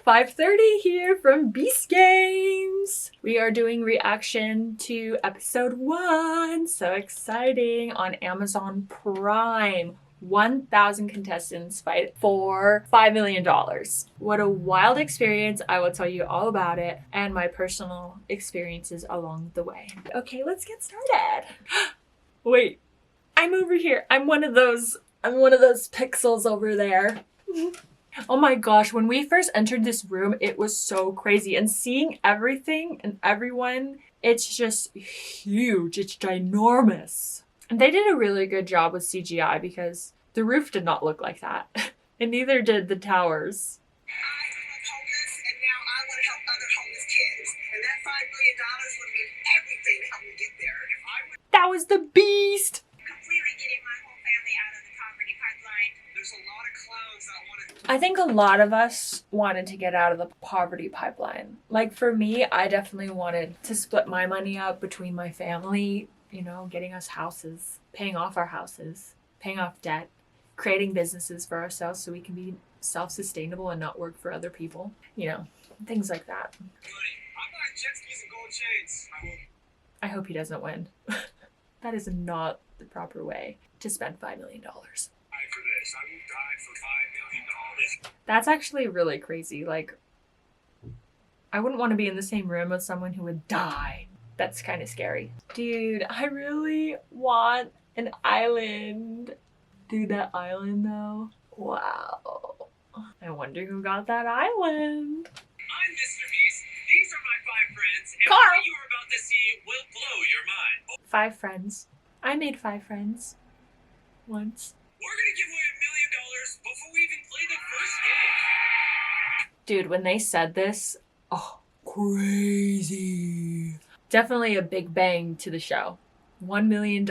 5:30 here from Beast Games. We are doing reaction to episode 1. So exciting, on Amazon Prime. 1,000 contestants fight for $5 million. What a wild experience. I will tell you all about it and my personal experiences along the way. Okay, let's get started. Wait, I'm over here. I'm one of those pixels over there. Oh my gosh, when we first entered this room, it was so crazy. And seeing everything and everyone, it's just huge. It's ginormous. And they did a really good job with CGI because the roof did not look like that. And neither did the towers. I was homeless, and now I want to help other homeless kids. And that $5 million would have been everything to help me get there. If I would That was the beast! completely getting my whole family out of the poverty pipeline. There's a lot of clowns that want to... I think a lot of us wanted to get out of the poverty pipeline. Like for me, I definitely wanted to split my money up between my family, you know, getting us houses, paying off our houses, paying off debt, creating businesses for ourselves so we can be self-sustainable and not work for other people. You know, things like that. I'm buying jet skis and gold chains. I hope he doesn't win. That is not the proper way to spend $5 million. For this, I will die for $5 million. That's actually really crazy. Like, I wouldn't want to be in the same room with someone who would die. That's kind of scary. Dude, I really want an island. Dude, that island though. Wow. I wonder who got that island. I'm Mr. Beast. These are my 5 friends. And Carl. what you are about to see will blow your mind. 5 friends. I made 5 friends. Once. We're going to give away $1 million before we even play the first game. Dude, when they said this, oh, crazy. Definitely a big bang to the show. $1 million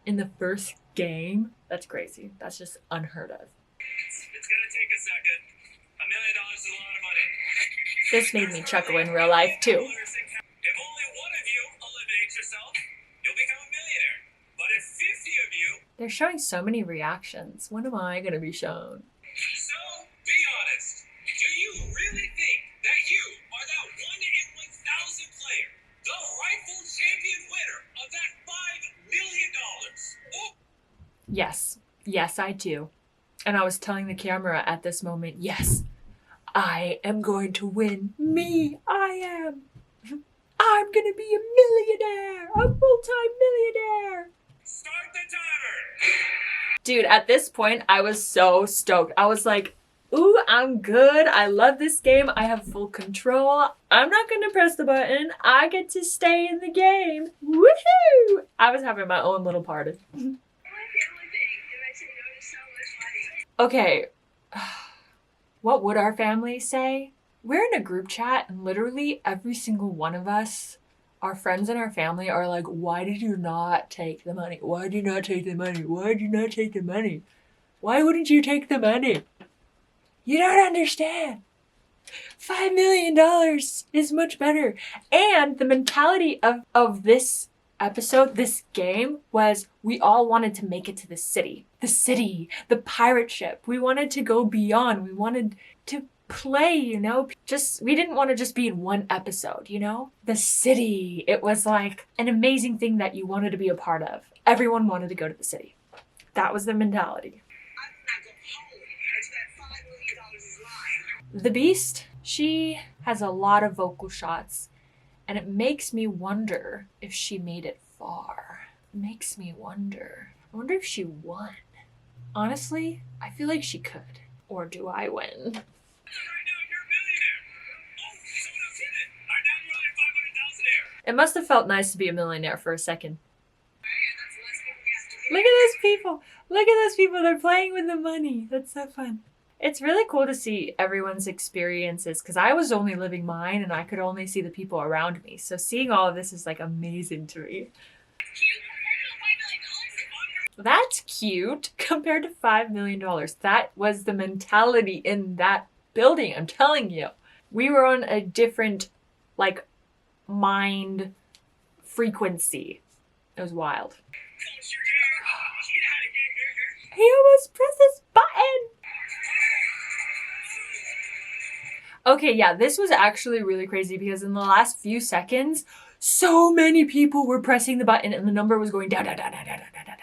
in the first game? That's crazy. That's just unheard of. It's going to take a second. $1 million is a lot of money. This made me chuckle in real life too. If only one of you eliminates yourself, you'll become a millionaire. But if 50 of you... They're showing so many reactions. When am I gonna be shown? So, be honest. Do you really think that you are that 1 in 1,000 player, the rightful champion winner of that $5 million? Oh. Yes. Yes, I do. And I was telling the camera at this moment, yes, I am going to win. Me, I am. I'm gonna be a millionaire, a full-time millionaire. Start the timer. Dude, at this point, I was so stoked. I was like, ooh, I'm good. I love this game. I have full control. I'm not gonna press the button. I get to stay in the game. Woohoo! I was having my own little party. Okay, what would our family say? We're in a group chat and literally every single one of us, our friends and our family are like, why did you not take the money? Why did you not take the money? Why did you not take the money? Why wouldn't you take the money? You don't understand. $5 million is much better. And the mentality of this episode, this game, was we all wanted to make it to the city. The city, the pirate ship. We wanted to go beyond. We wanted to play, you know? We didn't want to just be in one episode, you know? The city. It was like an amazing thing that you wanted to be a part of. Everyone wanted to go to the city. That was the mentality. The Beast, she has a lot of vocal shots. And it makes me wonder if she made it far. It makes me wonder. I wonder if she won. Honestly, I feel like she could. Or do I win? Right now, you're a millionaire. Oh, someone else hit it. All right, now you're only 500,000 there. It must have felt nice to be a millionaire for a second. Look at those people. Look at those people. They're playing with the money. That's so fun. It's really cool to see everyone's experiences because I was only living mine and I could only see the people around me. So seeing all of this is like amazing to me. That's cute compared to $5 million. That was the mentality in that building, I'm telling you. We were on a different, like, mind frequency. It was wild. He almost pressed this button. Okay, yeah, this was actually really crazy because in the last few seconds, so many people were pressing the button and the number was going down, down, down, down, down, down, down, down.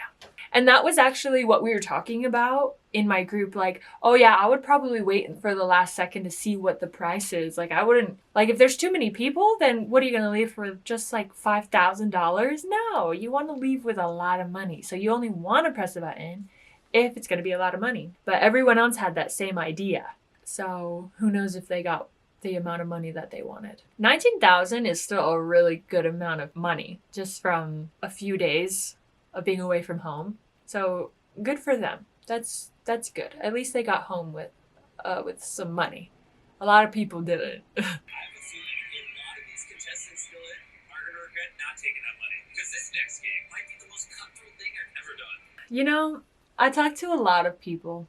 And that was actually what we were talking about in my group. Like, oh yeah, I would probably wait for the last second to see what the price is. Like, I wouldn't, like, if there's too many people, then what are you going to leave for just like $5,000? No, you want to leave with a lot of money. So you only want to press the button if it's going to be a lot of money. But everyone else had that same idea. So who knows if they got the amount of money that they wanted. 19,000 is still a really good amount of money just from a few days of being away from home. So good for them. That's good. At least they got home with some money. A lot of people didn't. I have a feeling a lot of these contestants still are going to regret not taking that money. Because this next game might be the most cutthroat thing I've ever done. You know, I talked to a lot of people,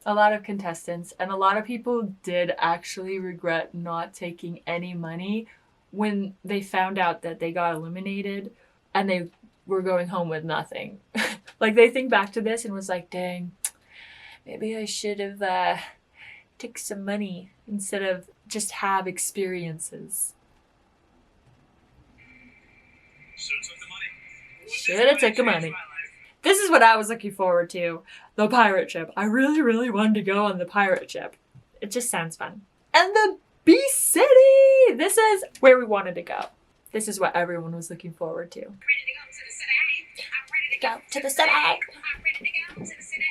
a lot of contestants, and a lot of people did actually regret not taking any money when they found out that they got eliminated and they were going home with nothing. Like, they think back to this and was like, dang, maybe I should have took some money instead of just have experiences. Should have took the money. This is what I was looking forward to. The pirate ship. I really, really wanted to go on the pirate ship. It just sounds fun. And the Beast City! This is where we wanted to go. This is what everyone was looking forward to. I'm ready to go to the city. I'm ready to Go to the city. I'm ready to go to the city.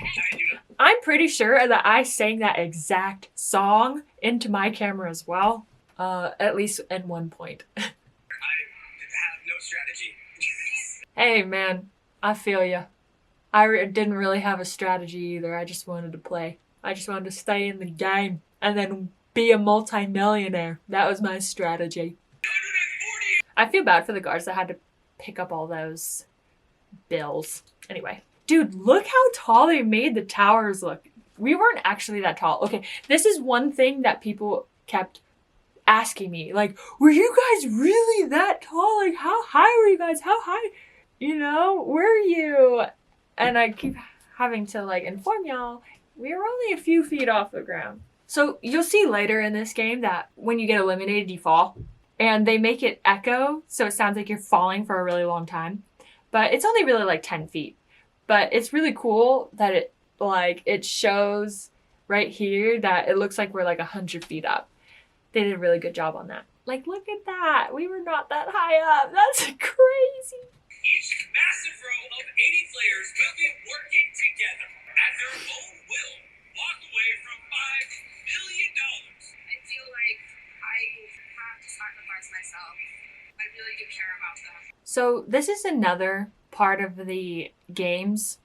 I'm pretty sure that I sang that exact song into my camera as well. At least at one point. I have no strategy. Hey, man. I feel ya. I didn't really have a strategy either. I just wanted to play. I just wanted to stay in the game and then be a multi-millionaire. That was my strategy. I feel bad for the guards that had to pick up all those bills. Anyway. Dude, look how tall they made the towers look. We weren't actually that tall. Okay, this is one thing that people kept asking me. Like, were you guys really that tall? Like, how high were you guys? How high? You know, were you? And I keep having to, like, inform y'all, we were only a few feet off the ground. So you'll see later in this game that when you get eliminated, you fall. And they make it echo, so it sounds like you're falling for a really long time. But it's only really like 10 feet. But it's really cool that it shows right here that it looks like we're like 100 feet up. They did a really good job on that. Like, look at that. We were not that high up. That's crazy. Each massive row of 80 players will be working together at their own will, walk away from $5 million. I feel like I have to sacrifice myself. I really do care about that. So this is another part of the games.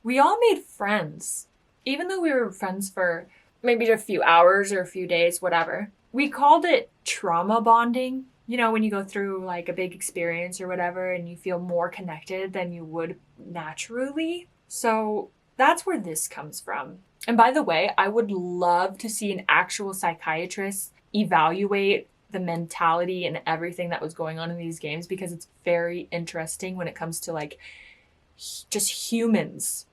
We all made friends. Even though we were friends for maybe a few hours or a few days, whatever. We called it trauma bonding. You know, when you go through like a big experience or whatever and you feel more connected than you would naturally. So that's where this comes from. And by the way, I would love to see an actual psychiatrist evaluate the mentality and everything that was going on in these games, because it's very interesting when it comes to like just humans,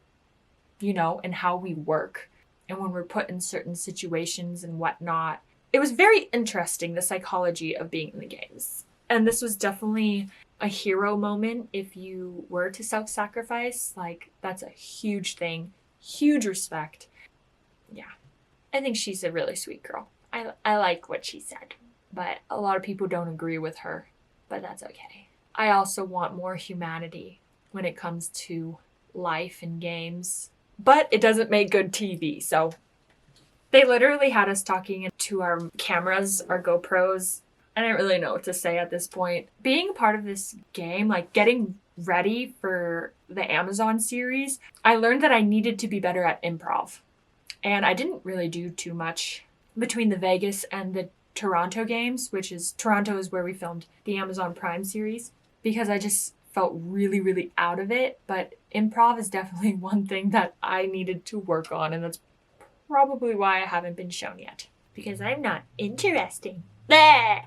you know, and how we work and when we're put in certain situations and whatnot. It was very interesting, the psychology of being in the games. And this was definitely a hero moment if you were to self-sacrifice. Like, that's a huge thing. Huge respect. Yeah. I think she's a really sweet girl. I like what she said. But a lot of people don't agree with her. But that's okay. I also want more humanity when it comes to life and games. But it doesn't make good TV, so... They literally had us talking to our cameras, our GoPros. I didn't really know what to say at this point. Being part of this game, like getting ready for the Amazon series, I learned that I needed to be better at improv. And I didn't really do too much between the Vegas and the Toronto games, Toronto is where we filmed the Amazon Prime series, because I just felt really, really out of it. But improv is definitely one thing that I needed to work on, and that's probably why I haven't been shown yet. Because I'm not interesting. I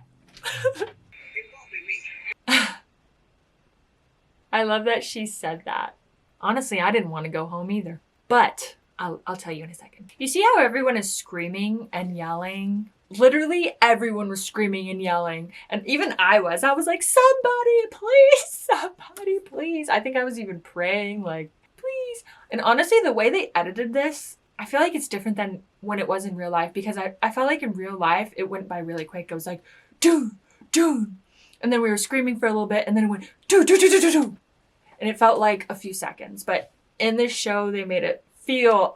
love that she said that. Honestly, I didn't want to go home either. But I'll tell you in a second. You see how everyone is screaming and yelling? Literally everyone was screaming and yelling. And even I was like, somebody please. I think I was even praying like, please. And honestly, the way they edited this, I feel like it's different than when it was in real life, because I felt like in real life, it went by really quick. It was like, doon, doon. And then we were screaming for a little bit, and then it went, doon, doon, doon, doon, doon. And it felt like a few seconds. But in this show, they made it feel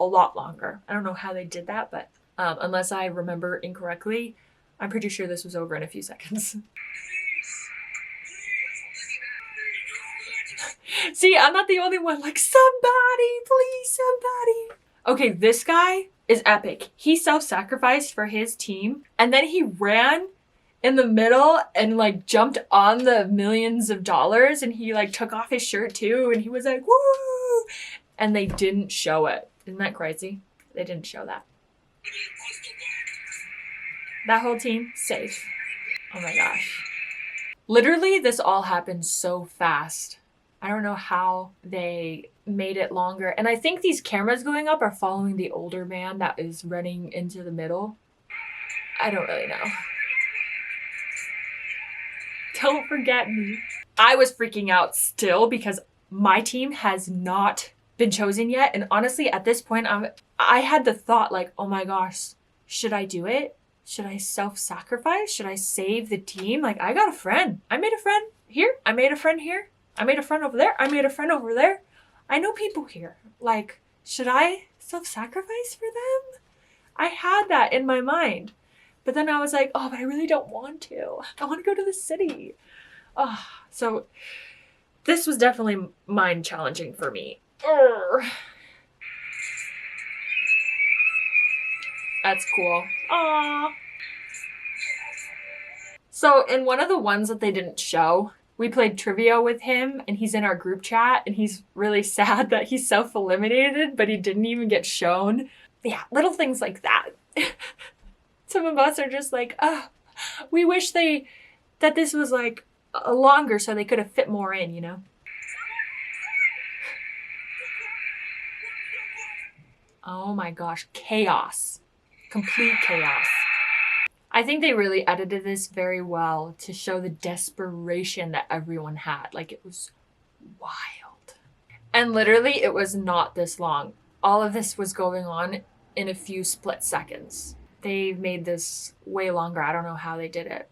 a lot longer. I don't know how they did that, but unless I remember incorrectly, I'm pretty sure this was over in a few seconds. See, I'm not the only one. Like, somebody, please, somebody. Okay, this guy is epic. He self-sacrificed for his team, and then he ran in the middle and like jumped on the millions of dollars, and he like took off his shirt too, and he was like, woo! And they didn't show it. Isn't that crazy? They didn't show that. That whole team, safe. Oh my gosh. Literally, this all happened so fast. I don't know how they made it longer. And I think these cameras going up are following the older man that is running into the middle. I don't really know. Don't forget me. I was freaking out still because my team has not been chosen yet. And honestly, at this point, I had the thought like, oh my gosh, should I do it? Should I self-sacrifice? Should I save the team? Like, I got a friend. I made a friend here. I made a friend here. I made a friend over there. I made a friend over there. I know people here. Like, should I self-sacrifice for them? I had that in my mind. But then I was like, oh, but I really don't want to. I want to go to the city. Oh, so this was definitely mind challenging for me. Urgh. That's cool. Aww. So in one of the ones that they didn't show, we played trivia with him, and he's in our group chat, and he's really sad that he's self-eliminated, but he didn't even get shown. Yeah, little things like that. Some of us are just like, oh, we wish that this was like longer so they could have fit more in, you know? Oh my gosh, chaos. Complete chaos. I think they really edited this very well to show the desperation that everyone had. Like, it was wild. And literally, it was not this long. All of this was going on in a few split seconds. They made this way longer. I don't know how they did it.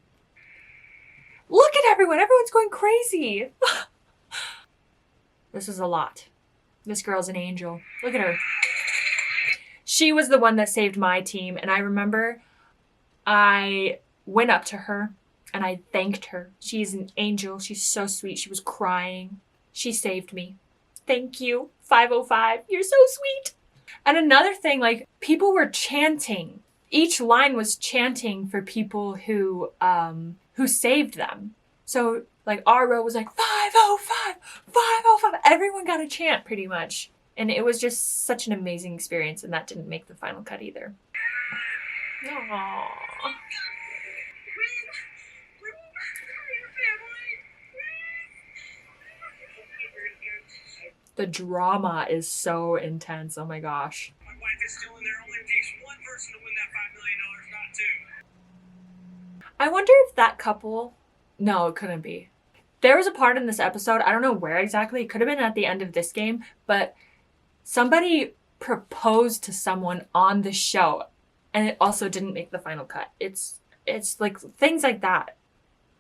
Look at everyone. Everyone's going crazy. This is a lot. This girl's an angel. Look at her. She was the one that saved my team. And I remember I went up to her and I thanked her. She's an angel. She's so sweet. She was crying. She saved me. Thank you, 505. You're so sweet. And another thing, like, people were chanting. Each line was chanting for people who saved them. So like our row was like 505, 505. Everyone got a chant pretty much. And it was just such an amazing experience, and that didn't make the final cut either. Aww. The drama is so intense. Oh my gosh. My wife is still in there. Only takes one person to win that $5 million, not two. I wonder if that couple... No, it couldn't be. There was a part in this episode, I don't know where exactly, it could have been at the end of this game, but somebody proposed to someone on the show, and it also didn't make the final cut. It's like things like that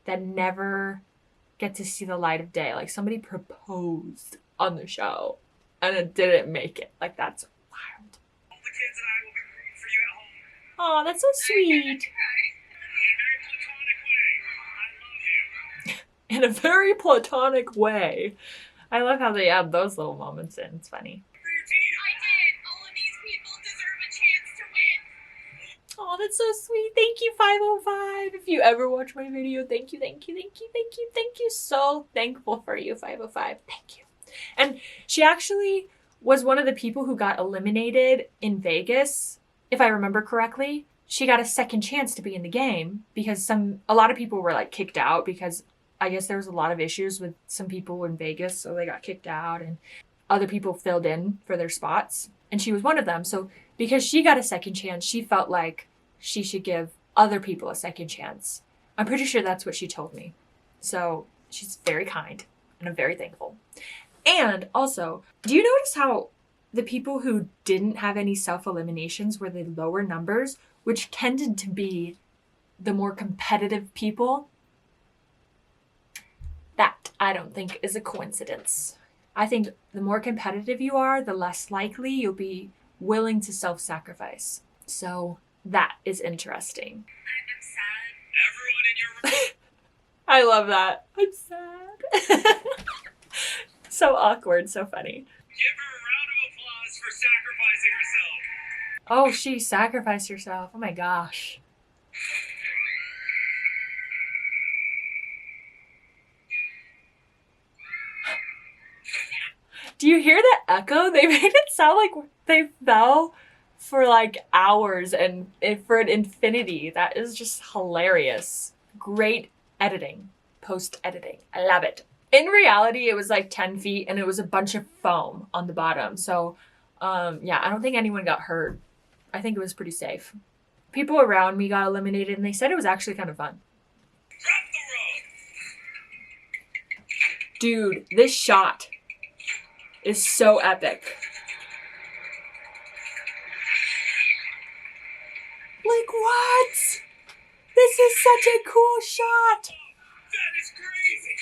never get to see the light of day. Like, somebody proposed on the show and it didn't make it. Like, that's wild. All the kids and I will be rooting for you at Oh, home. that's so sweet. In a very platonic way. I love how they add those little moments in. It's funny. I did. All of these people deserve a chance to win. Oh, that's so sweet. Thank you, 505. If you ever watch my video, thank you, thank you, thank you, thank you, thank you. So thankful for you, 505. Thank you. And she actually was one of the people who got eliminated in Vegas, if I remember correctly. She got a second chance to be in the game because a lot of people were like kicked out because I guess there was a lot of issues with some people in Vegas, so they got kicked out and other people filled in for their spots. and she was one of them. So because she got a second chance, she felt like she should give other people a second chance. I'm pretty sure that's what she told me. So she's very kind, and I'm very thankful. And also, do you notice how the people who didn't have any self-eliminations were the lower numbers, which tended to be the more competitive people? That, I don't think, is a coincidence. I think the more competitive you are, the less likely you'll be willing to self-sacrifice. So that is interesting. I'm sad. Everyone in your I love that. I'm sad. So awkward, so funny. give her a round of applause for sacrificing herself. Oh, she sacrificed herself. Oh my gosh. Do you hear the echo? They made it sound like they fell for like hours and for an infinity. That is just hilarious. Great editing, post-editing. I love it. In reality, it was like 10 feet and it was a bunch of foam on the bottom. So, yeah, I don't think anyone got hurt. I think it was pretty safe. People around me got eliminated and they said it was actually kind of fun. Drop the rope. Dude, this shot is so epic. Like, what? This is such a cool shot. That is crazy.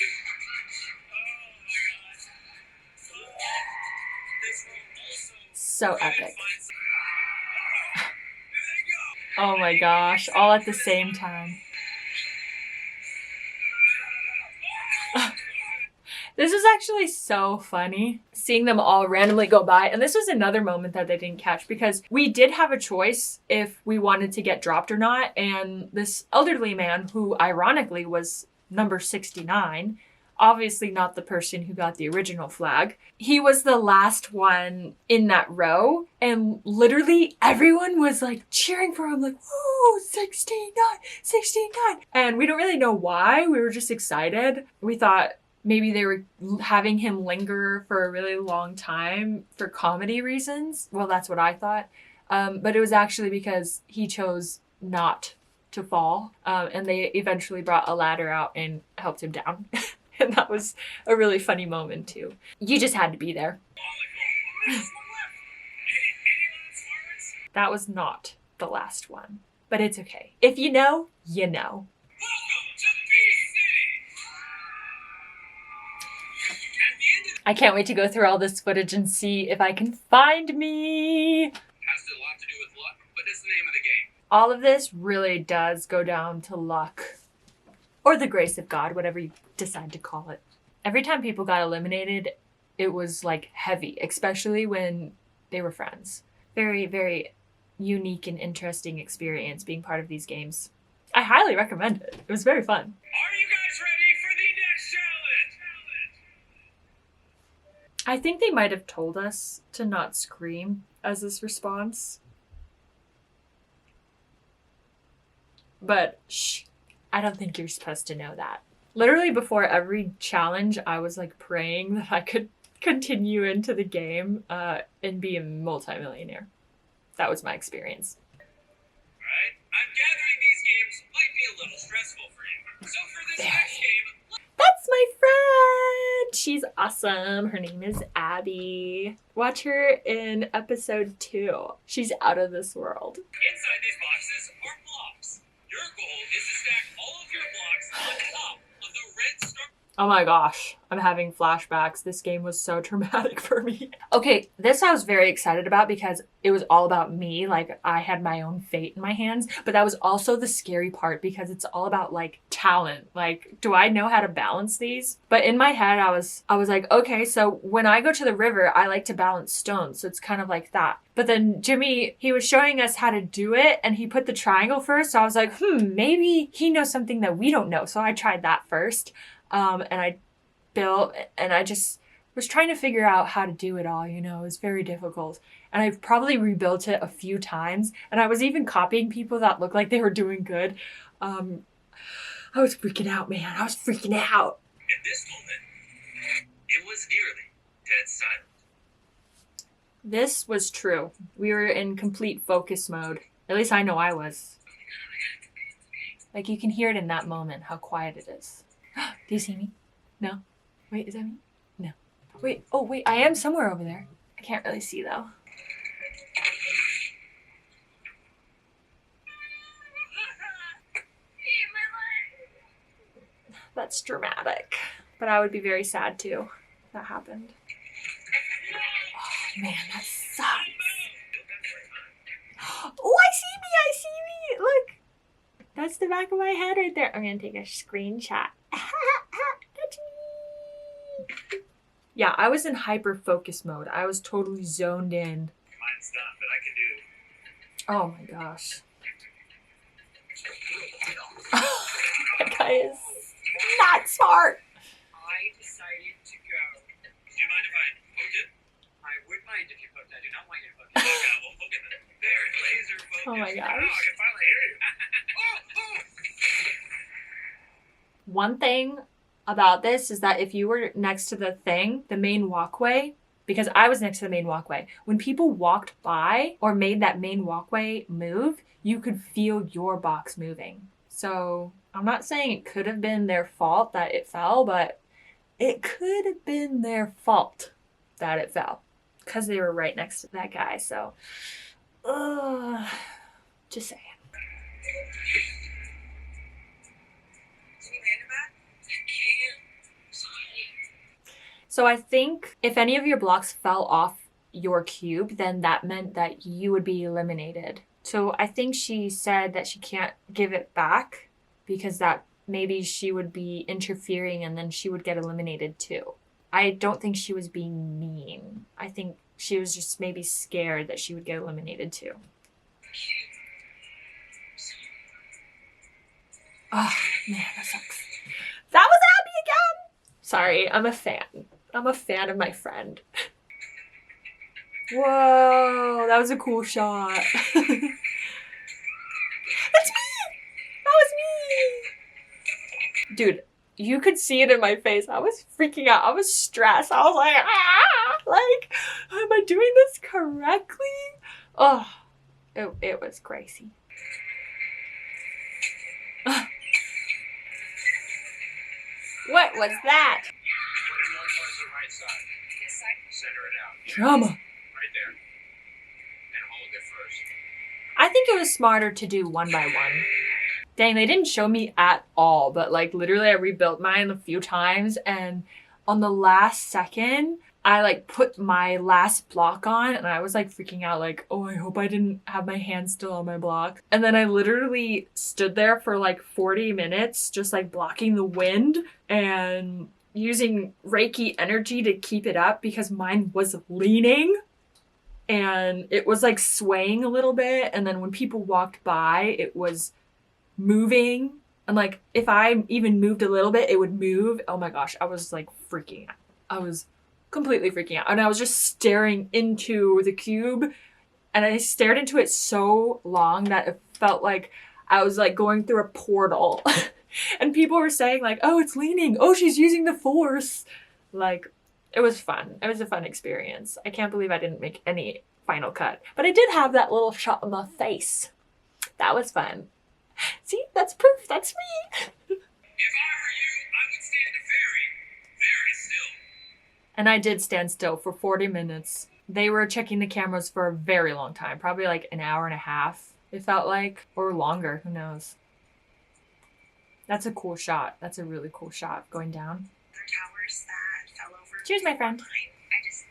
Oh my gosh. This will also So epic. find some. There they go. Oh my gosh, all at the same time. This is actually so funny, seeing them all randomly go by. And this was another moment that they didn't catch because we did have a choice if we wanted to get dropped or not. And this elderly man, who ironically was number 69, obviously not the person who got the original flag, he was the last one in that row. And literally everyone was like cheering for him, like, woo, 69, 69. And we don't really know why. We were just excited. We thought maybe they were having him linger for a really long time for comedy reasons. Well, that's what I thought. But it was actually because he chose not to fall. And they eventually brought a ladder out and helped him down. And that was a really funny moment too. You just had to be there. That was not the last one. But it's okay. If you know, you know. Welcome to Beast City. At the end of I can't wait to go through all this footage and see if I can find me. has a lot to do with luck, but it's the name of the game. All of this really does go down to luck. Or the grace of God, whatever you decide to call it. Every time people got eliminated, it was like heavy, especially when they were friends. Very, very unique and interesting experience being part of these games. I highly recommend it. It was very fun. Are you guys ready for the next challenge? I think they might have told us to not scream as this response. But shh, I don't think you're supposed to know that. Literally before every challenge, I was like praying that I could continue into the game and be a multimillionaire. That was my experience. Alright, I'm gathering these games might be a little stressful for you. So for this next game, That's my friend! She's awesome. Her name is Abby. Watch her in episode 2. She's out of this world. inside these boxes are blocks. Your goal is to stack all of your blocks on top of the red star. Oh my gosh, I'm having flashbacks. This game was so traumatic for me. Okay, this I was very excited about because it was all about me. Like, I had my own fate in my hands. But that was also the scary part because it's all about, like, talent. Like, do I know how to balance these? But in my head, I was like, okay, so when I go to the river, I like to balance stones. So it's kind of like that. But then Jimmy, he was showing us how to do it and he put the triangle first. So I was like, maybe he knows something that we don't know. So I tried that first. And I built, and I just was trying to figure out how to do it all, you know. It was very difficult. And I've probably rebuilt it a few times. And I was even copying people that looked like they were doing good. I was freaking out, man. I was freaking out. In this moment, it was nearly dead silent. This was true. We were in complete focus mode. At least I know I was. Like, you can hear it in that moment, how quiet it is. Do you see me? No? Wait, is that me? No. Wait, oh wait, I am somewhere over there. I can't really see though. That's dramatic. But I would be very sad too if that happened. Oh man, that sucks. Oh, I see me! Look! That's the back of my head right there. I'm gonna take a screenshot. That's me! Yeah, I was in hyper focus mode. I was totally zoned in. Mine's stuff that I can do. Oh my gosh. That guy is not smart. I decided to go. Do you mind if I poke it? I would mind if you poked. I do not want you to poke it. Okay, we'll poke it then. There, laser focus. Oh my gosh. Oh, I can finally hear you. One thing about this is that if you were next to the thing, the main walkway, because I was next to the main walkway, when people walked by or made that main walkway move, you could feel your box moving. So I'm not saying it could have been their fault that it fell, but it could have been their fault that it fell because they were right next to that guy. So, just saying. So I think if any of your blocks fell off your cube, then that meant that you would be eliminated. So I think she said that she can't give it back because that maybe she would be interfering and then she would get eliminated too. I don't think she was being mean. I think she was just maybe scared that she would get eliminated too. Oh man, that sucks. That was Abby again! Sorry, I'm a fan. I'm a fan of my friend. Whoa, that was a cool shot. That's me! That was me! Dude, you could see it in my face. I was freaking out. I was stressed. I was like, like, am I doing this correctly? Oh, it was crazy. What was that? Put it more towards the right side. This side? Center it out. Drama. Right there. And hold it first. I think it was smarter to do one by one. Dang, they didn't show me at all, but like literally I rebuilt mine a few times and on the last second, I like put my last block on and I was like freaking out like, oh, I hope I didn't have my hand still on my block. And then I literally stood there for like 40 minutes just like blocking the wind and using Reiki energy to keep it up because mine was leaning and it was like swaying a little bit. And then when people walked by, it was moving. And like if I even moved a little bit, it would move. Oh my gosh, I was like freaking out. I was completely freaking out. And I was just staring into the cube and I stared into it so long that it felt like I was like going through a portal. And people were saying like, oh, it's leaning. Oh, she's using the force. Like, it was fun. It was a fun experience. I can't believe I didn't make any final cut. But I did have that little shot in my face. That was fun. See, that's proof. That's me. If I were you, I would stand very still. And I did stand still for 40 minutes. They were checking the cameras for a very long time. Probably like an hour and a half, it felt like. Or longer, who knows. That's a cool shot. That's a really cool shot going down. The towers that fell over. Cheers, my friend. I just...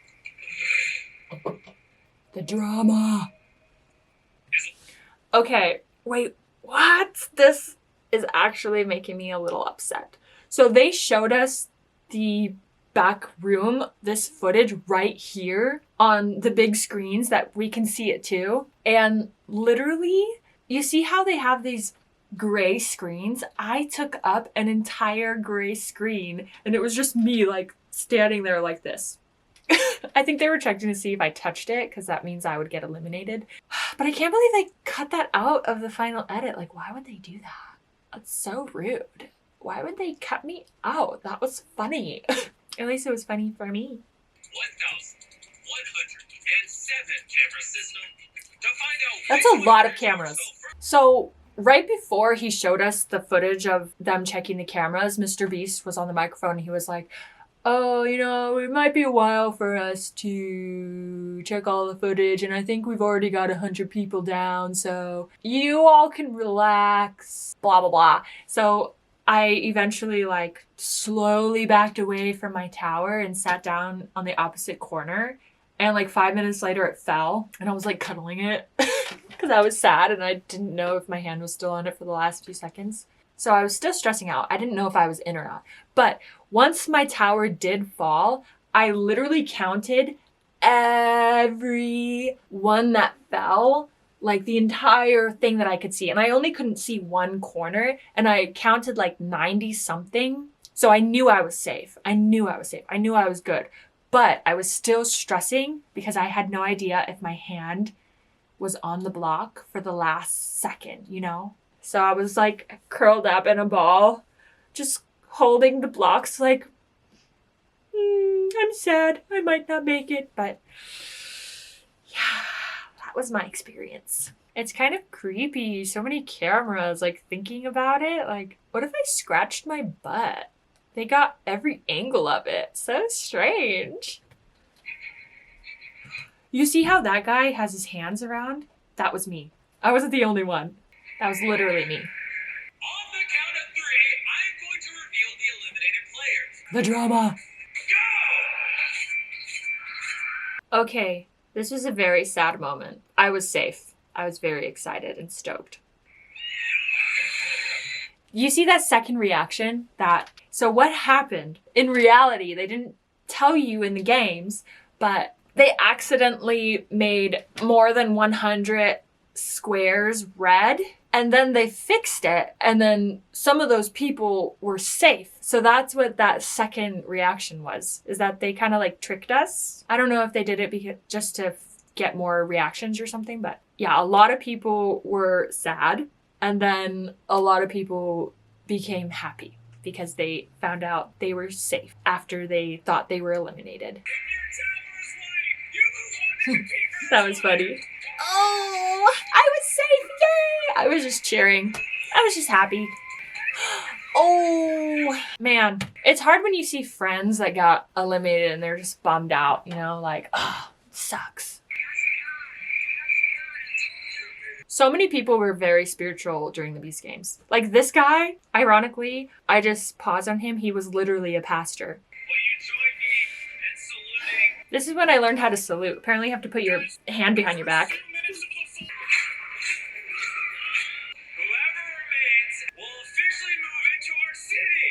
The drama. Okay, wait, what? This is actually making me a little upset. So they showed us the back room, this footage right here on the big screens that we can see it too. And literally, you see how they have these gray screens? I took up an entire gray screen and it was just me like standing there like this. I think they were checking to see if I touched it because that means I would get eliminated. But I can't believe they cut that out of the final edit. Like, why would they do that? That's so rude. Why would they cut me out? That was funny. At least it was funny for me. 1,170 camera system to find out That's which a lot one of cameras. so first. So right before he showed us the footage of them checking the cameras, Mr. Beast was on the microphone and he was like, oh, you know, it might be a while for us to check all the footage, and I think we've already got 100 people down, so you all can relax, blah, blah, blah. So I eventually like slowly backed away from my tower and sat down on the opposite corner. And like 5 minutes later it fell and I was like cuddling it because I was sad and I didn't know if my hand was still on it for the last few seconds. So I was still stressing out. I didn't know if I was in or not. But once my tower did fall, I literally counted every one that fell, like the entire thing that I could see. And I only couldn't see one corner and I counted like 90 something. So I knew I was safe. I knew I was good. But I was still stressing because I had no idea if my hand was on the block for the last second, you know? So I was like curled up in a ball, just holding the blocks like, I'm sad. I might not make it. But yeah, that was my experience. It's kind of creepy. So many cameras, like thinking about it. Like, what if I scratched my butt? They got every angle of it. So strange. You see how that guy has his hands around? That was me. I wasn't the only one. That was literally me. On the count of 3, I'm going to reveal the eliminated players. The drama. Go! Okay, this was a very sad moment. I was safe. I was very excited and stoked. You see that second reaction? So what happened? In reality, they didn't tell you in the games, but they accidentally made more than 100 squares red, and then they fixed it, and then some of those people were safe. So that's what that second reaction was, is that they kind of like tricked us. I don't know if they did it just to get more reactions or something, but yeah, a lot of people were sad, and then a lot of people became happy because they found out they were safe after they thought they were eliminated. That was funny. Oh, I was safe, yay! I was just cheering. I was just happy. Oh, man. It's hard when you see friends that got eliminated and they're just bummed out, you know, like, oh, sucks. So many people were very spiritual during the Beast Games. Like this guy, ironically, I just paused on him. He was literally a pastor. Will you join me in saluting? This is when I learned how to salute. Apparently you have to put your hand behind your back. Whoever remains will officially move into our city.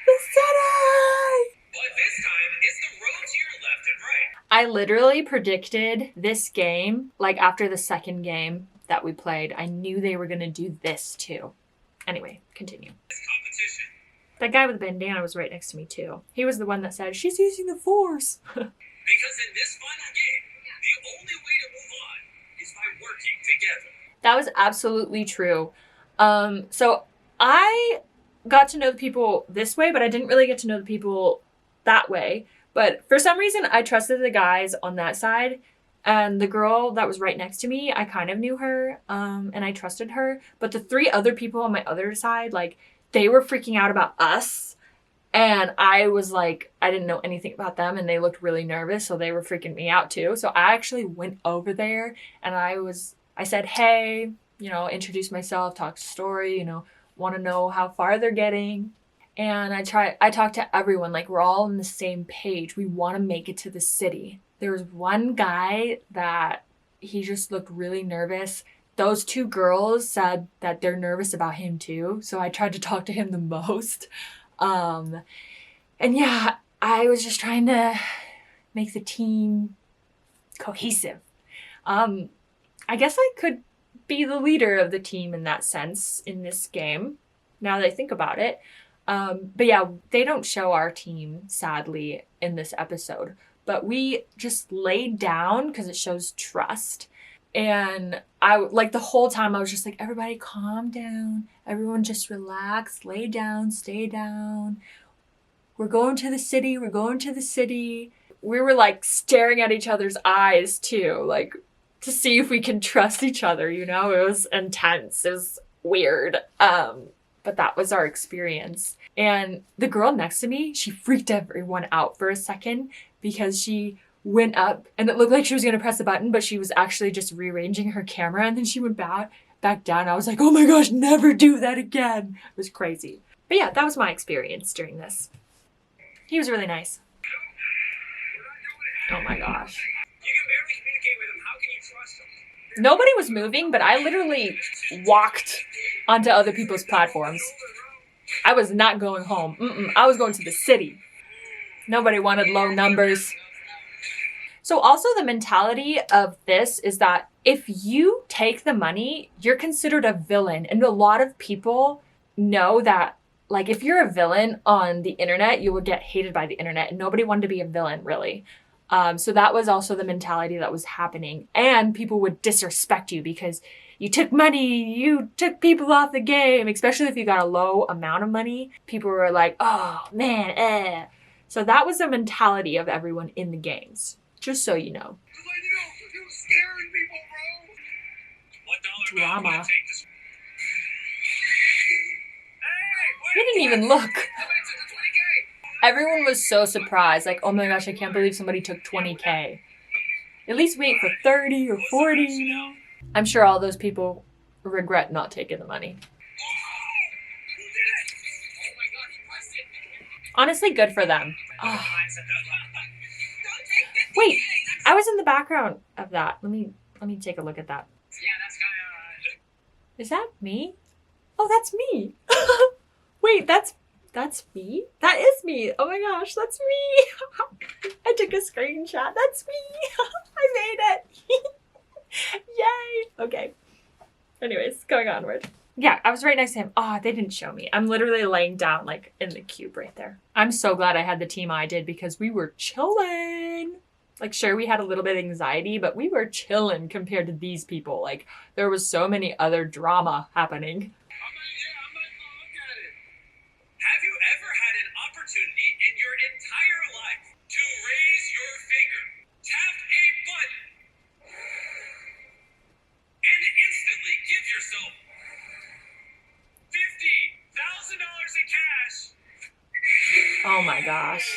The city! But this time, it's the road to your left and right. I literally predicted this game, like after the second game that we played. I knew they were going to do this too. Anyway, continue. This competition. That guy with the bandana was right next to me too. He was the one that said, she's using the force. Because in this final game, the only way to move on is by working together. That was absolutely true. So I got to know the people this way, but I didn't really get to know the people that way. But for some reason, I trusted the guys on that side. And the girl that was right next to me, I kind of knew her, and I trusted her. But the 3 other people on my other side, like, they were freaking out about us. And I was like, I didn't know anything about them, and they looked really nervous, so they were freaking me out too. So I actually went over there, and I said, hey, you know, introduce myself, talk story, you know, want to know how far they're getting. And I talked to everyone, like we're all on the same page. We want to make it to the city. There was one guy that he just looked really nervous. Those 2 girls said that they're nervous about him too. So I tried to talk to him the most. And yeah, I was just trying to make the team cohesive. I guess I could be the leader of the team in that sense in this game, now that I think about it. But yeah, they don't show our team, sadly, in this episode. But we just laid down because it shows trust. And I, like, the whole time I was just like, everybody calm down. Everyone just relax, lay down, stay down. We're going to the city. We're going to the city. we were like staring at each other's eyes too, like to see if we can trust each other, you know? It was intense. It was weird. But that was our experience. And the girl next to me, she freaked everyone out for a second because she went up and it looked like she was going to press the button, but she was actually just rearranging her camera, and then she went back down. I was like, oh my gosh, never do that again. It was crazy. But yeah, that was my experience during this. He was really nice. Oh my gosh. You can barely communicate with him. How can you trust him? Nobody was moving, but I literally walked onto other people's platforms. I was not going home. I was going to the city. Nobody wanted low numbers. So also the mentality of this is that if you take the money, you're considered a villain. And a lot of people know that, like, if you're a villain on the internet, you will get hated by the internet. And nobody wanted to be a villain, really. So that was also the mentality that was happening. And people would disrespect you because you took money, you took people off the game, especially if you got a low amount of money. People were like, oh, man, eh. So that was the mentality of everyone in the games. Just so you know. You're scaring people, bro. $1 Drama. bill would take this. They didn't even look. Everyone was so surprised. Like, oh my gosh, I can't believe somebody took 20K. At least wait for 30 or 40, you know? I'm sure all those people regret not taking the money. Honestly, good for them. Oh. Wait, I was in the background of that. Let me take a look at that. Yeah, that's kind of. Is that me? Oh, that's me. Wait, that's me? That is me. Oh my gosh, that's me. I took a screenshot. That's me. I made it. Yay. Okay. Anyways, going onward. Yeah, I was right next to him. Oh, they didn't show me. I'm literally laying down like in the cube right there. I'm so glad I had the team I did because we were chilling. Like, sure, we had a little bit of anxiety, but we were chilling compared to these people. Like, there was so many other drama happening. I might look at it. Have you ever had an opportunity in your entire life to raise your finger, tap a button, and instantly give yourself $50,000 in cash? Oh my gosh.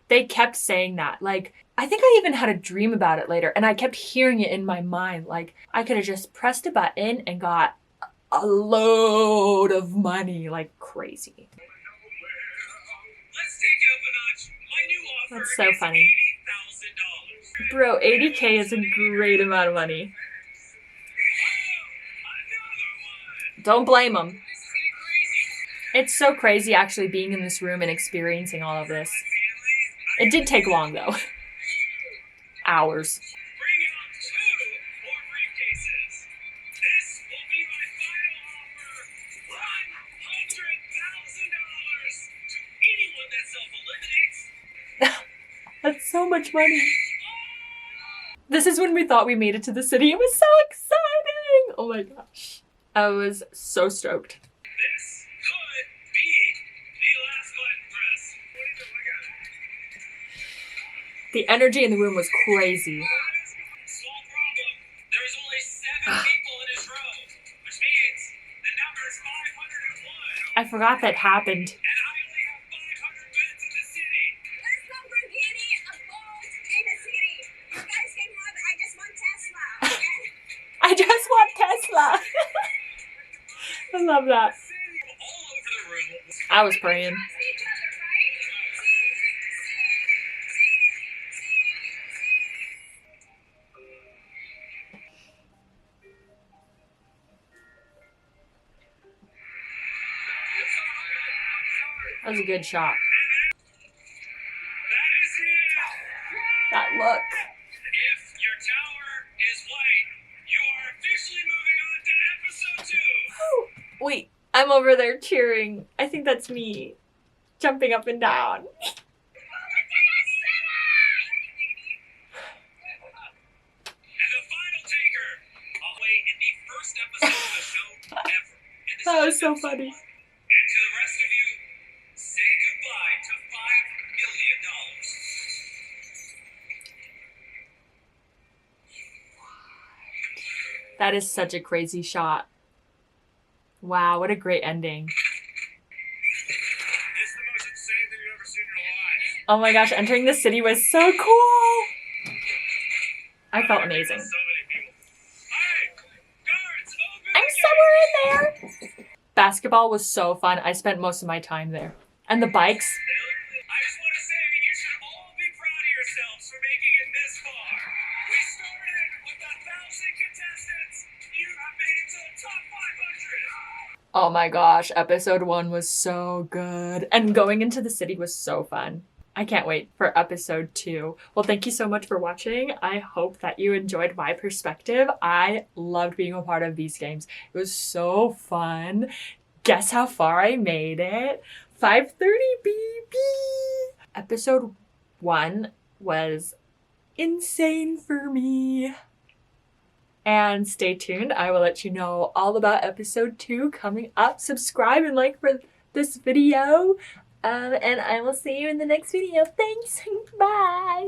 They kept saying that. Like, I think I even had a dream about it later, and I kept hearing it in my mind. Like, I could have just pressed a button and got a load of money, like crazy. Let's take it up a notch. My new offer That's so is funny. $80,000. Bro, 80K is a great amount of money. Don't blame them. This is getting crazy. It's so crazy actually being in this room and experiencing all of this. It did take long though. Hours. Bring out 2 more briefcases. This will be my final offer. $100,000 to anyone that self-eliminates. That's so much money. This is when we thought we made it to the city. It was so exciting. Oh my gosh. I was so stoked. This could be the last button press. What do you think? Look at it. The energy in the room was crazy. Small problem. There's only 7 people in his row, which means the number is 501. I forgot that happened. And I only have 500 beds in the city. There's Lamborghini, a boat in the city. You guys can have it. I just want Tesla. Okay? I just want Tesla. I love that. All over the room. I was praying. Trust each other, right? That was a good shot. That is it. That look. If your tower is white, you are officially moving on to episode 2. Wait, I'm over there cheering. I think that's me. Jumping up and down. And the final taker, all the way in the first episode of the show ever. And this That is was so episode funny. 1. And to the rest of you, say goodbye to $5 million. That is such a crazy shot. Wow, what a great ending. It's the most insane thing you've ever seen in your life. Oh my gosh, entering the city was so cool. I felt amazing. So many people. Hey, guards, open I'm the somewhere in there. Basketball was so fun. I spent most of my time there. And the bikes. I just want to say you should all be proud of yourselves for making it this far. We started with 1,000 contestants. You have made it to the top 500. Oh my gosh, episode 1 was so good. And going into the city was so fun. I can't wait for episode 2. Well, thank you so much for watching. I hope that you enjoyed my perspective. I loved being a part of these games. It was so fun. Guess how far I made it? 530 BB. Episode 1 was insane for me. And stay tuned. I will let you know all about episode 2 coming up. Subscribe and like for this video. And I will see you in the next video. Thanks. Bye.